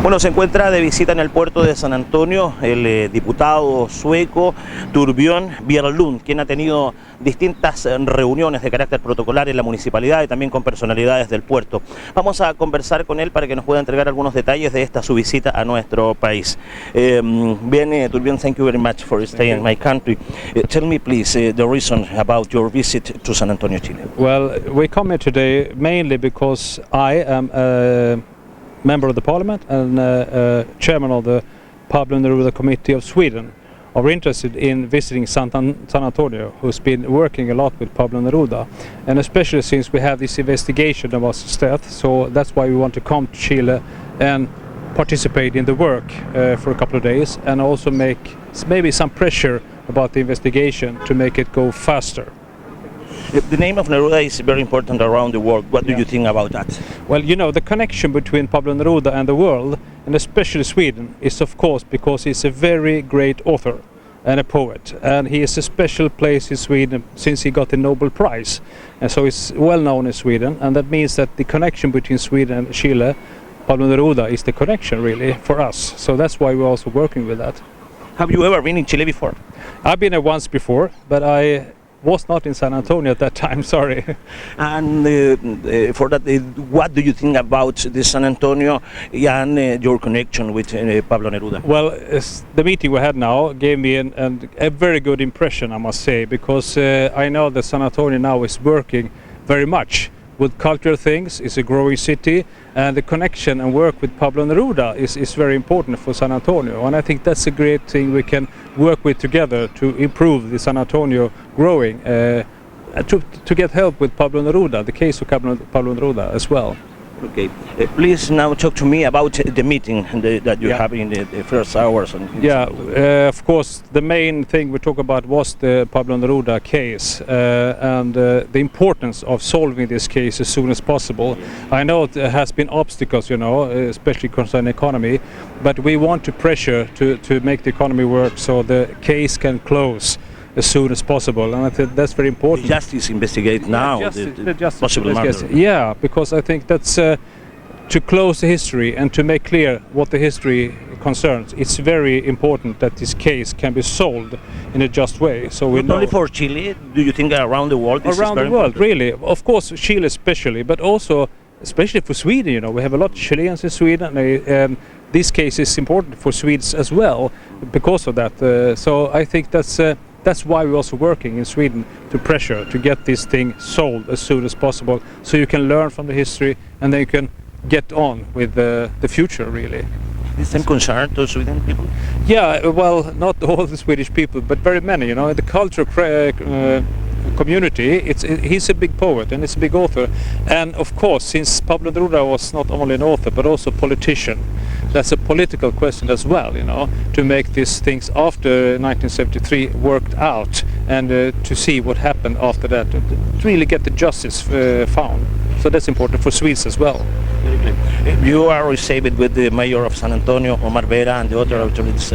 Bueno, se encuentra de visita en el puerto de San Antonio el diputado sueco Torbjörn Björlund, quien ha tenido distintas reuniones de carácter protocolar en la municipalidad y también con personalidades del puerto. Vamos a conversar con él para que nos pueda entregar algunos detalles de esta su visita a nuestro país. Bien, Torbjörn, thank you very much for staying in my country. Tell me please the reason about your visit to San Antonio, Chile. Well, we come here today mainly because I am a member of the parliament and chairman of the Pablo Neruda Committee of Sweden are interested in visiting San Antonio, who's been working a lot with Pablo Neruda, and especially since we have this investigation about his death, so that's why we want to come to Chile and participate in the work for a couple of days, and also make maybe some pressure about the investigation to make it go faster. The name of Neruda is very important around the world. What do you think about that? Well, you know, the connection between Pablo Neruda and the world, and especially Sweden, is of course because he's a very great author and a poet, and he has a special place in Sweden since he got the Nobel Prize, and so he's well known in Sweden, and that means that the connection between Sweden and Chile, Pablo Neruda is the connection really for us, so that's why we're also working with that. Have you ever been in Chile before? I've been there once before, but I was not in San Antonio at that time, sorry. And for that, what do you think about the San Antonio and your connection with Pablo Neruda? Well, the meeting we had now gave me a very good impression, I must say, because I know that San Antonio now is working very much with cultural things. It's a growing city, and the connection and work with Pablo Neruda is very important for San Antonio, and I think that's a great thing we can work with together to improve the San Antonio growing, to get help with Pablo Neruda, the case of Pablo Neruda as well. Okay, please now talk to me about the meeting that you have in the first hours. Of course, the main thing we talked about was the Pablo Neruda case and the importance of solving this case as soon as possible. I know there has been obstacles, you know, especially concerning economy, but we want to pressure to make the economy work so the case can close as soon as possible, and I think that's very important. The justice investigate now the possible murder. Yeah, because I think that's to close the history and to make clear what the history concerns. It's very important that this case can be solved in a just way. So we not only for Chile, do you think around the world? Around the world, really. Of course, Chile especially, but also especially for Sweden. You know, we have a lot of Chileans in Sweden, and this case is important for Swedes as well because of that. So I think that's why we're also working in Sweden to pressure to get this thing solved as soon as possible, so you can learn from the history and then you can get on with the future really. Is this concern to Sweden people? Yeah, well, not all the Swedish people, but very many. You know, in the cultural community, he's a big poet and it's a big author, and of course, since Pablo Neruda was not only an author but also a politician, that's a political question as well, you know, to make these things after 1973 worked out, and to see what happened after that, to really get the justice found. So that's important for Swedes as well. You are received with the mayor of San Antonio, Omar Vera, and the other authorities.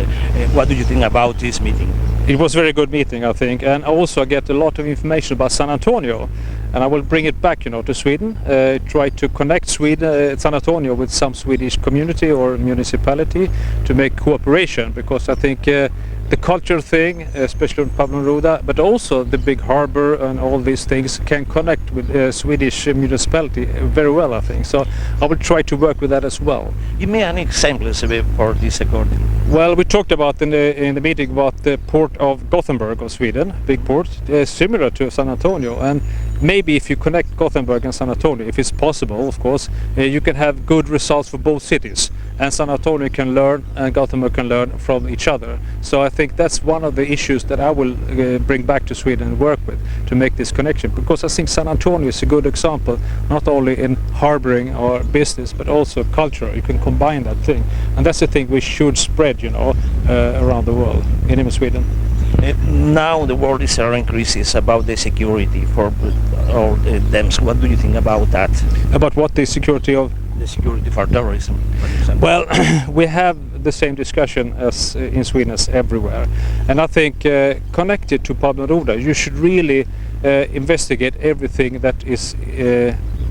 What do you think about this meeting? It was a very good meeting, I think, and also I get a lot of information about San Antonio, and I will bring it back, you know, to Sweden. Try to connect Sweden, San Antonio, with some Swedish community or municipality to make cooperation, because I think the cultural thing, especially with Pablo Neruda, but also the big harbor and all these things can connect with Swedish municipality very well, I think. So I will try to work with that as well. Give me an example for this accord. Well, we talked about in the meeting about the port of Gothenburg of Sweden, big port, similar to San Antonio, and maybe if you connect Gothenburg and San Antonio, if it's possible, of course, you can have good results for both cities, and San Antonio can learn and Gothenburg can learn from each other. So I think that's one of the issues that I will bring back to Sweden and work with to make this connection, because I think San Antonio is a good example, not only in harboring or business but also culture. You can combine that thing, and that's the thing we should spread, you know, around the world, in Sweden. Now the world is hearing crisis about the security for all them. So what do you think about that? About what, the security of? The security for terrorism, for example. Well, we have the same discussion as in Sweden as everywhere, and I think connected to Pablo Neruda, you should really investigate everything that is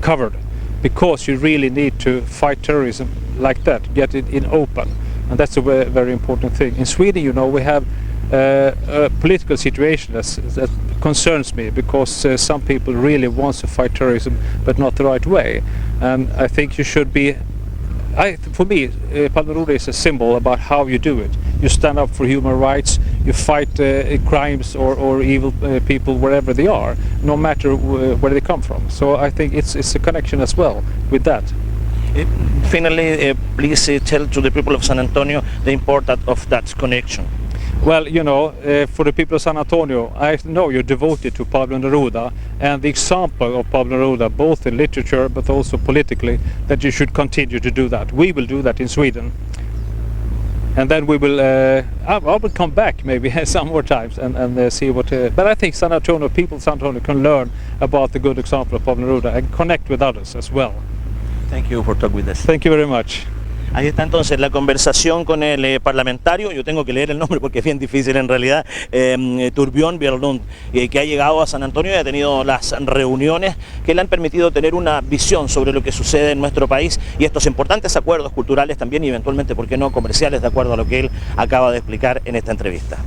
covered because you really need to fight terrorism like that, get it in open, and that's a very important thing. In Sweden, you know, we have a political situation that concerns me, because some people really want to fight terrorism but not the right way, and I think you should be, for me, Palmerode is a symbol about how you do it. You stand up for human rights, you fight crimes or evil people wherever they are, no matter where they come from. So I think it's a connection as well with that. Finally, please tell to the people of San Antonio the importance of that connection. Well, you know, for the people of San Antonio, I know you're devoted to Pablo Neruda, and the example of Pablo Neruda, both in literature but also politically, that you should continue to do that. We will do that in Sweden. And then we will, I will come back maybe some more times and see what, but I think San Antonio, people of San Antonio can learn about the good example of Pablo Neruda and connect with others as well. Thank you for talking with us. Thank you very much. Ahí está entonces la conversación con el parlamentario, yo tengo que leer el nombre porque es bien difícil en realidad, Torbjörn Björlund, que ha llegado a San Antonio y ha tenido las reuniones que le han permitido tener una visión sobre lo que sucede en nuestro país y estos importantes acuerdos culturales también y eventualmente, ¿por qué no?, comerciales, de acuerdo a lo que él acaba de explicar en esta entrevista.